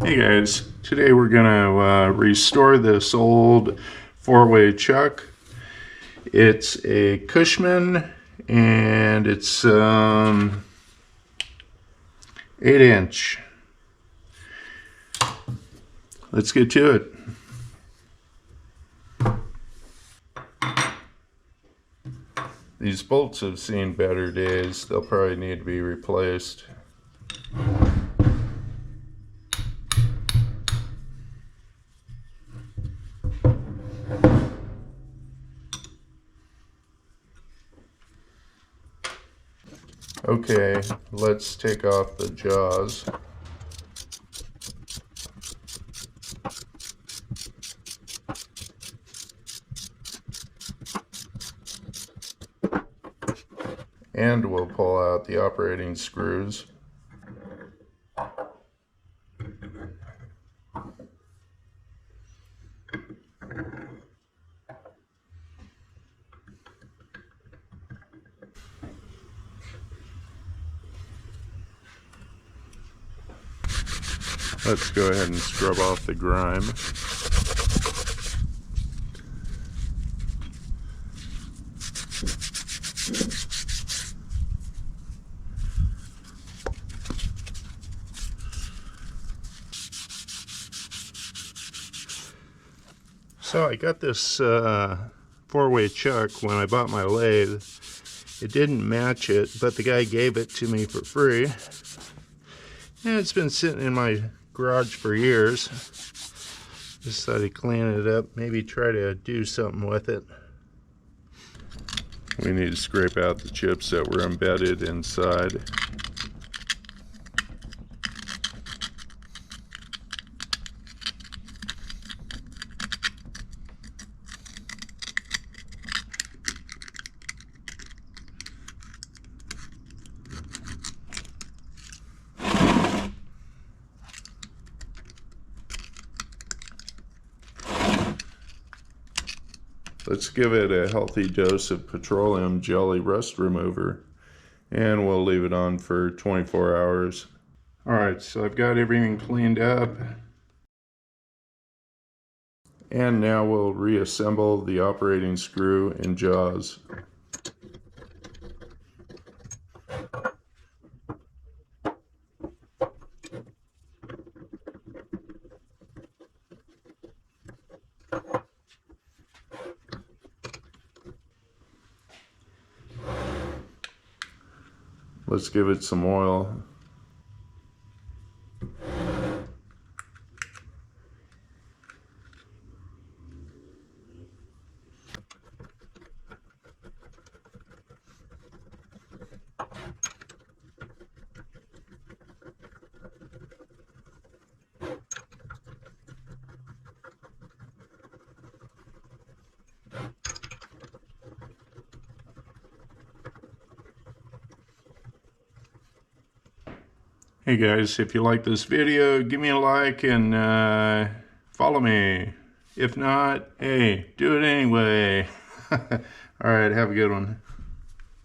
Hey guys, today we're gonna restore this old four-way chuck. It's a Cushman and it's 8-inch. Let's get to it. These bolts have seen better days. They'll probably need to be replaced. Okay, let's take off the jaws. And we'll pull out the operating screws. Let's go ahead and scrub off the grime. So I got this four-way chuck when I bought my lathe. It didn't match it, but the guy gave it to me for free. And it's been sitting in my garage for years. Just thought I'd clean it up, maybe try to do something with it. We need to scrape out the chips that were embedded inside. Let's give it a healthy dose of petroleum jelly rust remover, and we'll leave it on for 24 hours. Alright, so I've got everything cleaned up. And now we'll reassemble the operating screw and jaws. Let's give it some oil. Hey guys, if you like this video, give me a like and follow me. If not, hey, do it anyway. Alright, have a good one.